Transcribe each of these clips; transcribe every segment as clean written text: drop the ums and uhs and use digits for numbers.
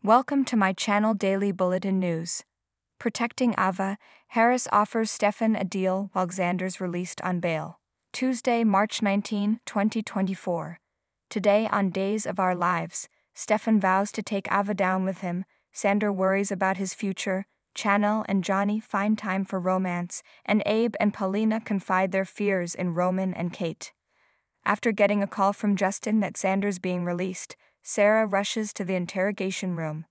Welcome to my channel Daily Bulletin News. Protecting Ava, Harris offers Stefan a deal while Xander's released on bail. Tuesday, March 19, 2024. Today on Days of Our Lives, Stefan vows to take Ava down with him, Xander worries about his future, Chanel and Johnny find time for romance, and Abe and Paulina confide their fears in Roman and Kate. After getting a call from Justin that Xander's being released, Sarah rushes to the interrogation room.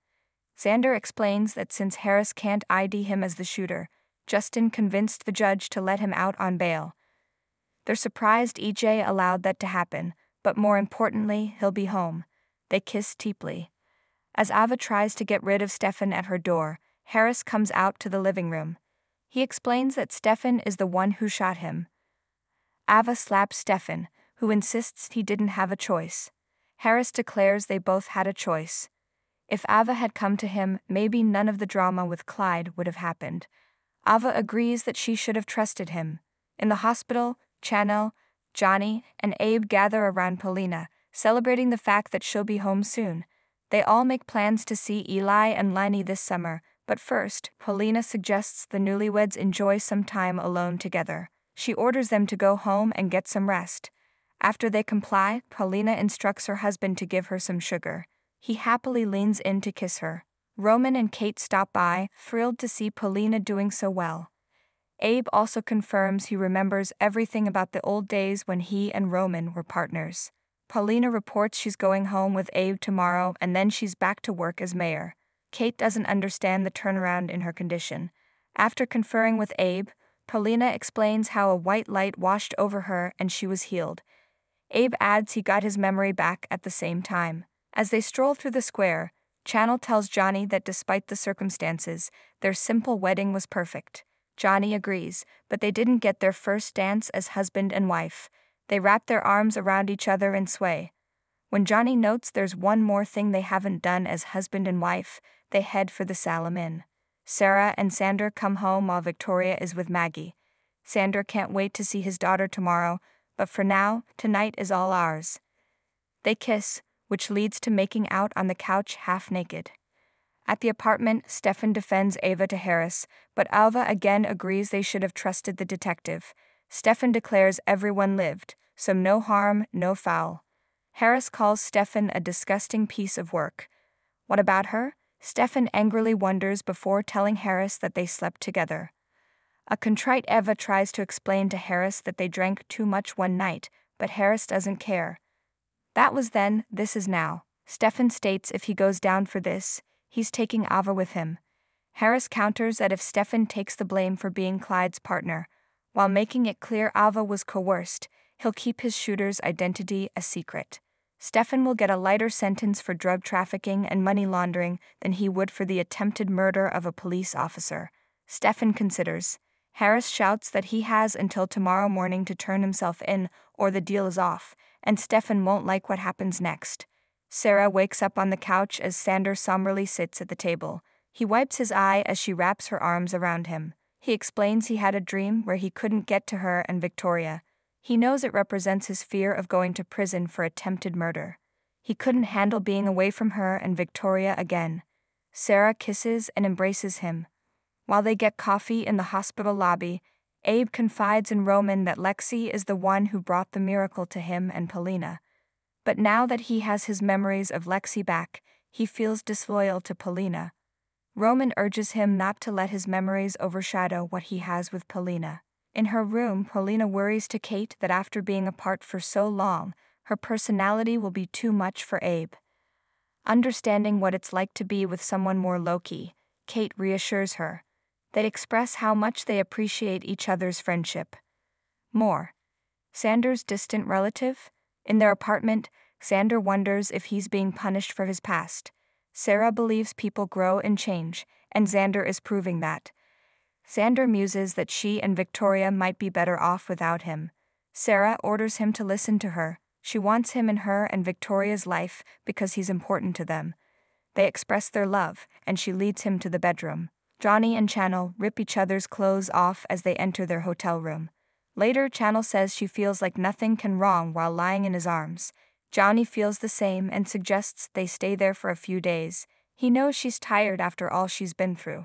Xander explains that since Harris can't ID him as the shooter, Justin convinced the judge to let him out on bail. They're surprised EJ allowed that to happen, but more importantly, he'll be home. They kiss deeply. As Ava tries to get rid of Stefan at her door, Harris comes out to the living room. He explains that Stefan is the one who shot him. Ava slaps Stefan, who insists he didn't have a choice. Harris declares they both had a choice. If Ava had come to him, maybe none of the drama with Clyde would have happened. Ava agrees that she should have trusted him. In the hospital, Chanel, Johnny, and Abe gather around Paulina, celebrating the fact that she'll be home soon. They all make plans to see Eli and Lenny this summer, but first, Paulina suggests the newlyweds enjoy some time alone together. She orders them to go home and get some rest. After they comply, Paulina instructs her husband to give her some sugar. He happily leans in to kiss her. Roman and Kate stop by, thrilled to see Paulina doing so well. Abe also confirms he remembers everything about the old days when he and Roman were partners. Paulina reports she's going home with Abe tomorrow and then she's back to work as mayor. Kate doesn't understand the turnaround in her condition. After conferring with Abe, Paulina explains how a white light washed over her and she was healed. Abe adds he got his memory back at the same time. As they stroll through the square, Chanel tells Johnny that despite the circumstances, their simple wedding was perfect. Johnny agrees, but they didn't get their first dance as husband and wife. They wrap their arms around each other and sway. When Johnny notes there's one more thing they haven't done as husband and wife, they head for the Salem Inn. Sarah and Xander come home while Victoria is with Maggie. Xander can't wait to see his daughter tomorrow, but for now, tonight is all ours. They kiss, which leads to making out on the couch half naked. At the apartment, Stefan defends Ava to Harris, but Ava again agrees they should have trusted the detective. Stefan declares everyone lived, so no harm, no foul. Harris calls Stefan a disgusting piece of work. What about her? Stefan angrily wonders before telling Harris that they slept together. A contrite Ava tries to explain to Harris that they drank too much one night, but Harris doesn't care. That was then, this is now. Stefan states if he goes down for this, he's taking Ava with him. Harris counters that if Stefan takes the blame for being Clyde's partner, while making it clear Ava was coerced, he'll keep his shooter's identity a secret. Stefan will get a lighter sentence for drug trafficking and money laundering than he would for the attempted murder of a police officer. Stefan considers. Harris shouts that he has until tomorrow morning to turn himself in, or the deal is off, and Stefan won't like what happens next. Sarah wakes up on the couch as Xander somberly sits at the table. He wipes his eye as she wraps her arms around him. He explains he had a dream where he couldn't get to her and Victoria. He knows it represents his fear of going to prison for attempted murder. He couldn't handle being away from her and Victoria again. Sarah kisses and embraces him. While they get coffee in the hospital lobby, Abe confides in Roman that Lexi is the one who brought the miracle to him and Paulina. But now that he has his memories of Lexi back, he feels disloyal to Paulina. Roman urges him not to let his memories overshadow what he has with Paulina. In her room, Paulina worries to Kate that after being apart for so long, her personality will be too much for Abe. Understanding what it's like to be with someone more low-key, Kate reassures her. They express how much they appreciate each other's friendship. More. Xander's distant relative? In their apartment, Xander wonders if he's being punished for his past. Sarah believes people grow and change, and Xander is proving that. Xander muses that she and Victoria might be better off without him. Sarah orders him to listen to her. She wants him in her and Victoria's life because he's important to them. They express their love, and she leads him to the bedroom. Johnny and Chanel rip each other's clothes off as they enter their hotel room. Later, Chanel says she feels like nothing can wrong while lying in his arms. Johnny feels the same and suggests they stay there for a few days. He knows she's tired after all she's been through.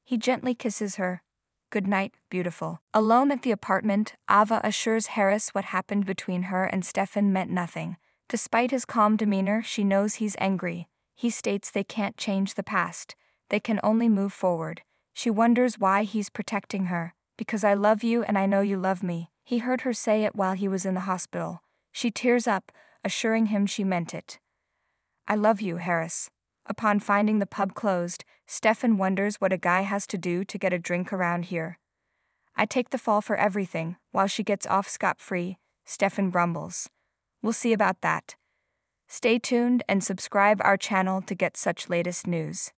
He gently kisses her. Good night, beautiful. Alone at the apartment, Ava assures Harris what happened between her and Stefan meant nothing. Despite his calm demeanor, she knows he's angry. He states they can't change the past. They can only move forward. She wonders why he's protecting her. Because I love you and I know you love me. He heard her say it while he was in the hospital. She tears up, assuring him she meant it. I love you, Harris. Upon finding the pub closed, Stefan wonders what a guy has to do to get a drink around here. I take the fall for everything, while she gets off scot-free, Stefan grumbles. We'll see about that. Stay tuned and subscribe our channel to get such latest news.